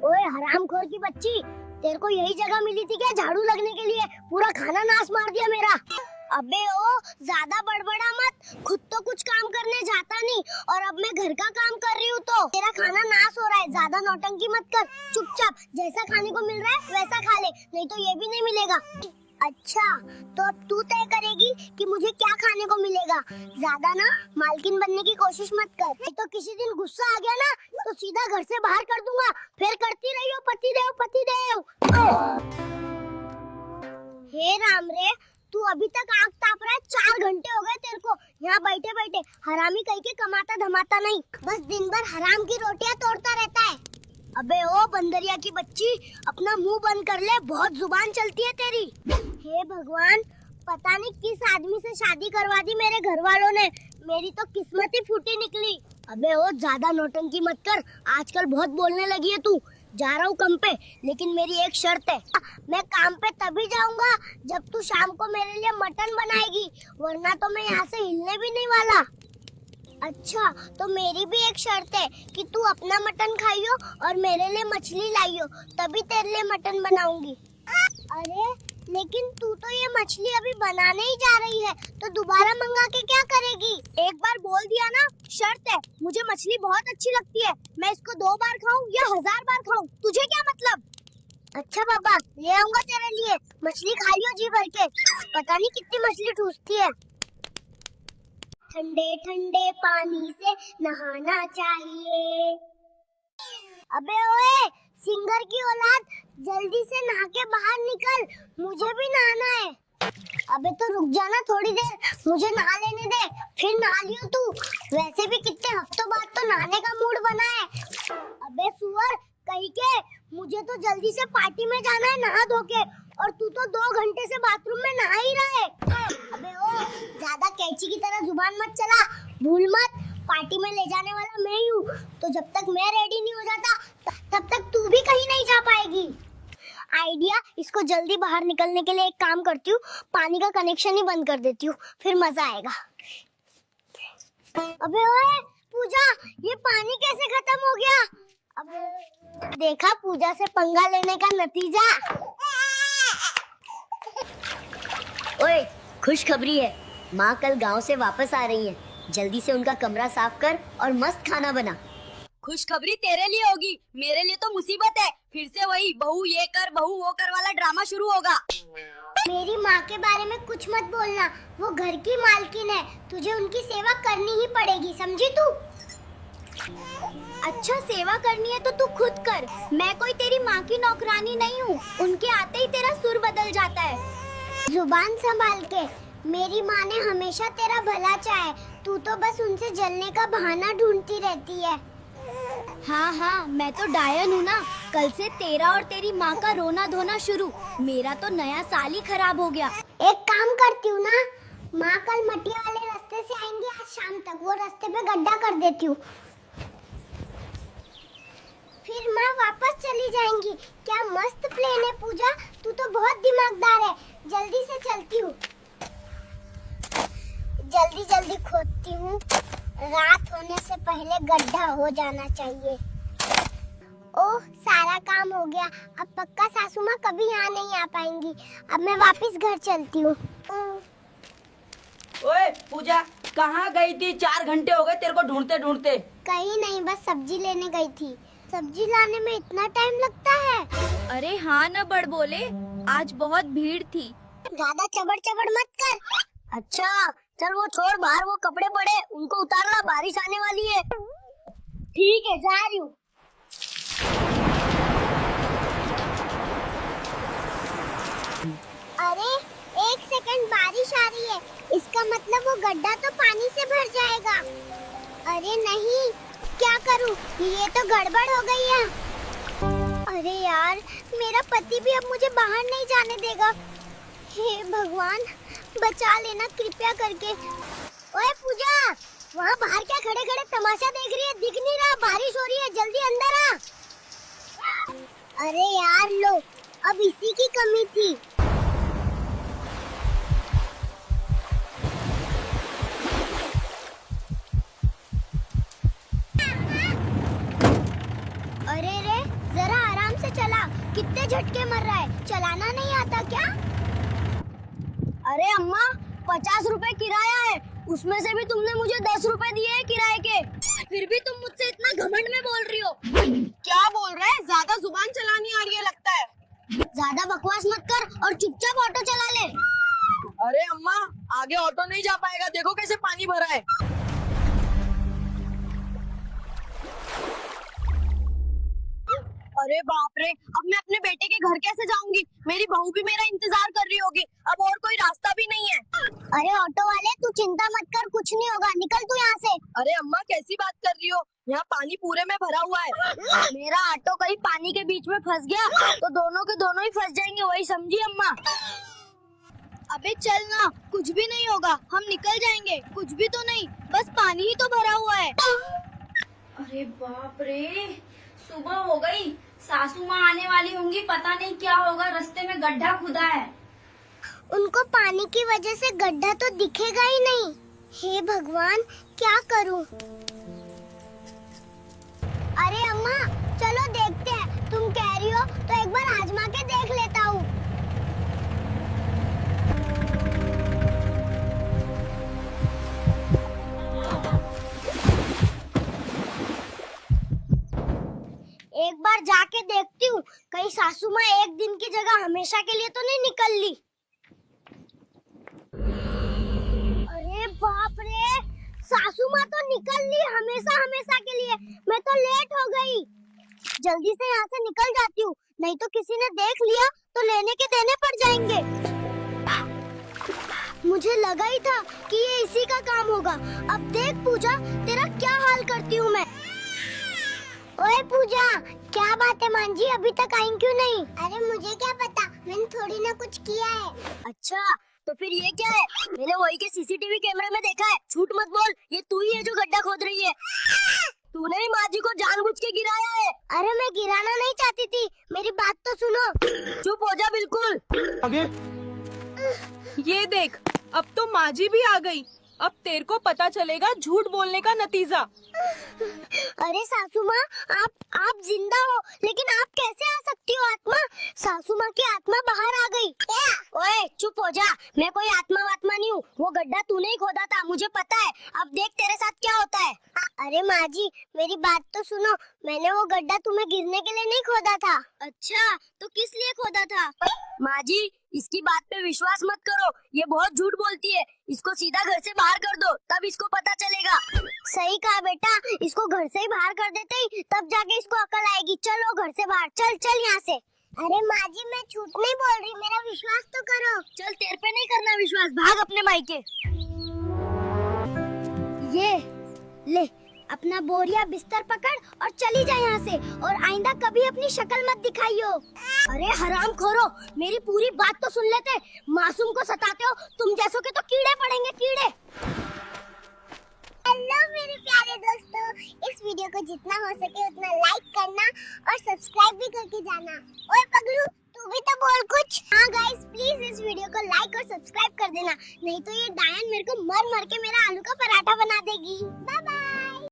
ओए हरामखोर की बच्ची, तेरे को यही जगह मिली थी क्या झाड़ू लगने के लिए? पूरा खाना नाश मार दिया मेरा। अबे ओ, ज्यादा बड़बड़ा मत, खुद तो कुछ काम करने जाता नहीं और अब मैं घर का काम कर रही हूँ तो तेरा खाना नाश हो रहा है। ज्यादा नौटंकी मत कर, चुपचाप जैसा खाने को मिल रहा है वैसा खा ले, नहीं तो ये भी नहीं मिलेगा। अच्छा, तो अब तू तय करेगी कि मुझे क्या खाने को मिलेगा। ज्यादा ना मालकिन बनने की कोशिश मत कर, नहीं तो किसी दिन गुस्सा आ गया ना तो सीधा घर से बाहर कर दूंगा। फिर करती रही हो पति देव पति देव। हे राम रे, तू अभी तक आग ताप रहा है। 4 घंटे हो गए तेरे को यहाँ बैठे बैठे। हरामी कहीं के कमाता धमाता नहीं, बस दिन भर हराम की रोटियां तोड़ता रहता है। अबे ओ बंदरिया की बच्ची, अपना मुंह बंद कर ले, बहुत जुबान चलती है तेरी। हे भगवान, पता नहीं किस आदमी से शादी करवा दी मेरे घर वालों ने, मेरी तो किस्मत ही फूटी निकली। अबे ओ ज्यादा नौटंकी मत कर, आजकल बहुत बोलने लगी है तू। जा रहा हूँ काम पे, लेकिन मेरी एक शर्त है, मैं काम पे तभी जाऊंगा जब तू शाम को मेरे लिए मटन बनाएगी, वरना तो मैं यहाँ से हिलने भी नहीं वाला। अच्छा, तो मेरी भी एक शर्त है कि तू अपना मटन खाइयो और मेरे लिए मछली लाइयो, तभी तेरे लिए मटन बनाऊंगी। अरे लेकिन तू तो ये मछली अभी बनाने ही जा रही है, तो दोबारा मंगा के क्या करेगी? एक बार बोल दिया ना, शर्त है। मुझे मछली बहुत अच्छी लगती है, मैं इसको 2 बार खाऊं या 1000 बार खाऊं, तुझे क्या मतलब? अच्छा बाबा, ले आऊंगा तेरे लिए, मछली खाइयो जी भर के। पता नहीं कितनी मछली ठूसती है। ठंडे ठंडे पानी से नहाना चाहिए। अबे ओए, सिंगर की औलाद, जल्दी से नहा के बाहर निकल, मुझे भी नहाना है। अबे तो रुक जाना थोड़ी देर, मुझे नहा लेने दे, फिर नहा लियो तू। वैसे भी कितने हफ्तों बाद तो नहाने का मूड बना है। अबे सुअर कहीं के, मुझे तो जल्दी से पार्टी में जाना है नहा धो के, और तू तो 2 घंटे से बाथरूम में नहा ही रहा है। अबे ओ, ज्यादा कैंची की तरह जुबान मत चला, भूल मत पार्टी में ले जाने वाला मैं ही हूँ, तो जब तक मैं रेडी नहीं हो जाता तब तक तू भी कहीं नहीं जा पाएगी। आइडिया, इसको जल्दी बाहर निकलने के लिए एक काम करती हूँ, पानी का कनेक्शन ही बंद कर देती हूँ, फिर मजा आएगा। अबे ओए पूजा, ये पानी कैसे खत्म हो गया? अब देखा पूजा से पंगा लेने का नतीजा। ओए, खुशखबरी है, माँ कल गांव से वापस आ रही है। जल्दी से उनका कमरा साफ कर और मस्त खाना बना। खुशखबरी तेरे लिए होगी, मेरे लिए तो मुसीबत है। फिर से वही बहू ये कर बहू वो कर वाला ड्रामा शुरू होगा। मेरी माँ के बारे में कुछ मत बोलना, वो घर की मालकिन है, तुझे उनकी सेवा करनी ही पड़ेगी, समझी तू? अच्छा, सेवा करनी है तो तू खुद कर, मैं कोई तेरी माँ की नौकरानी नहीं हूँ। उनके आते ही तेरा सुर बदल जाता है। जुबान संभाल के, मेरी माँ ने हमेशा तेरा भला चाहे, तू तो बस उनसे जलने का बहाना ढूंढती रहती है। हाँ हाँ, मैं तो डायन हूँ ना। कल से तेरा और तेरी माँ का रोना धोना शुरू। मेरा तो नया साल ही खराब हो गया। एक काम करती हूँ ना, माँ कल मटिया वाले रास्ते से आएंगे आज शाम तक, वो रास्ते पे गड्ढा कर देती हूँ, फिर माँ वापस चली जाएंगी। क्या मस्त प्लान है पूजा, तू तो बहुत दिमागदार है। जल्दी से चलती हूँ, जल्दी जल्दी खोदती हूँ, रात होने से पहले गड्ढा हो जाना चाहिए। ओह, सारा काम हो गया, अब पक्का सासू माँ कभी यहाँ नहीं आ पाएंगी। अब मैं वापस घर चलती हूँ। ओए पूजा, कहाँ गई थी? 4 घंटे हो गए तेरे को ढूंढते ढूंढते। कहीं नहीं, बस सब्जी लेने गई थी। सब्जी लाने में इतना टाइम लगता है? अरे हाँ न बड़ बोले, आज बहुत भीड़ थी। ज्यादा चबड़ चबड़ मत कर। अच्छा चल वो छोड़, बाहर वो कपड़े पड़े उनको उतारना, बारिश आने वाली है। ठीक है, जा रही हूँ। अरे 1 सेकंड, बारिश आ रही है, इसका मतलब वो गड्ढा तो पानी से भर जाएगा। अरे नहीं, क्या करूँ, ये तो गड़बड़ हो गई है। अरे यार, मेरा पति भी अब मुझे बाहर नहीं जाने देगा। हे भगवान, बचा लेना कृपया करके। ओए पूजा, वहाँ बाहर क्या खड़े खड़े तमाशा देख रही है? दिख नहीं रहा, बारिश हो रही है, जल्दी अंदर आ। अरे यार लो, अब इसी की कमी थी। अरे रे, जरा आराम से चला। कितने झटके मर रहा है, चलाना नहीं आता क्या? अरे अम्मा 50 रुपए किराया है, उसमें से भी तुमने मुझे 10 रुपए दिए हैं किराए के, फिर भी तुम मुझसे इतना घमंड में बोल रही हो। क्या बोल रहे हैं? ज्यादा जुबान चलानी आ रही है लगता है। ज्यादा बकवास मत कर और चुपचाप ऑटो चला ले। अरे अम्मा आगे ऑटो नहीं जा पाएगा, देखो कैसे पानी भरा है। अरे बाप रे, अब मैं अपने बेटे के घर कैसे जाऊंगी? मेरी बहू भी मेरा इंतजार कर रही होगी, अब और कोई रास्ता भी नहीं है। अरे ऑटो वाले तू चिंता मत कर, कुछ नहीं होगा, निकल तू यहाँ से। अरे अम्मा कैसी बात कर रही हो, यहाँ पानी पूरे में भरा हुआ है। मेरा ऑटो कहीं पानी के बीच में फंस गया तो दोनों के दोनों ही फंस जाएंगे, वही समझी अम्मा। अबे चल ना, कुछ भी नहीं होगा, हम निकल जाएंगे। कुछ भी तो नहीं, बस पानी ही तो भरा हुआ है। अरे बाप रे, सुबह हो गई, सासू माँ आने वाली होंगी, पता नहीं क्या होगा, रास्ते में गड्ढा खुदा है। उनको पानी की वजह से गड्ढा तो दिखेगा ही नहीं। हे भगवान, क्या करूं? अरे अम्मा चलो देखते हैं, तुम कह रही हो तो एक बार आजमा के देख लेता हूँ। एक बार जाके देखती हूँ, कहीं सासू माँ एक दिन की जगह हमेशा के लिए तो नहीं निकल ली। अरे बाप रे, सासू माँ तो निकल ली हमेशा हमेशा के लिए। मैं तो लेट हो गई, जल्दी से यहाँ से निकल जाती हूँ, नहीं तो किसी ने देख लिया तो लेने के देने पड़ जाएंगे। मुझे लगा ही था कि ये इसी का काम होगा। अब देख पूजा, तेरा क्या हाल करती हूँ मैं। ओए पूजा, क्या बात है मांझी, अभी तक आई क्यों नहीं? अरे मुझे क्या पता, मैंने थोड़ी ना कुछ किया है। अच्छा तो फिर ये क्या है? मैंने वही के सीसीटीवी कैमरे में देखा है। झूठ मत बोल, ये तू ही है जो गड्ढा खोद रही है। तूने ही माँ जी को जानबूझ के गिराया है। अरे मैं गिराना नहीं चाहती थी, मेरी बात तो सुनो। चुप हो जा बिल्कुल। ये देख, अब तो माँ जी भी आ गई। अब तेरे को पता चलेगा झूठ बोलने का नतीजा। अरे सासू माँ, आप जिंदा हो, लेकिन आप कैसे आ सकती हो आत्मा? सासू माँ की आत्मा बाहर आ गई। ओए चुप हो जा, मैं कोई आत्मा वात्मा नहीं हूँ। वो गड्ढा तूने ही खोदा था, मुझे पता है। अब देख तेरे साथ क्या होता है। अरे माँ जी, मेरी बात तो सुनो, मैंने वो गड्ढा तुम्हें गिरने के लिए नहीं खोदा था। अच्छा, तो किस लिए खोदा था? माँ जी इसकी बात पे विश्वास मत करो, ये बहुत झूठ बोलती है। इसको सीधा घर से बाहर कर दो, तब इसको पता चलेगा। सही कहा बेटा, इसको घर से ही बाहर कर देते ही तब जाके इसको अकल आएगी। चलो घर से बाहर, चल चल यहाँ से। अरे माँ जी मैं झूठ नहीं बोल रही, मेरा विश्वास तो करो। चल तेरे पे नहीं करना विश्वास, भाग अपने मायके। ये ले, अपना बोरिया बिस्तर पकड़ और चली जा यहाँ से, और आइंदा कभी अपनी शक्ल मत दिखाइयो। अरे हराम खोरो, मेरी पूरी बात तो सुन लेते। मासूम को सताते हो, तुम जैसों के तो कीड़े पड़ेंगे, कीड़े। हेलो मेरे प्यारे दोस्तों, इस वीडियो को जितना हो सके उतना लाइक करना और सब्सक्राइब भी करके जाना। ओए पगलू, तू भी तो बोल कुछ। हाँ गाइस, प्लीज इस वीडियो को लाइक और सब्सक्राइब कर देना, नहीं तो ये डायन मेरे को मर मर के मेरा आलू का पराठा बना देगी। Bye bye.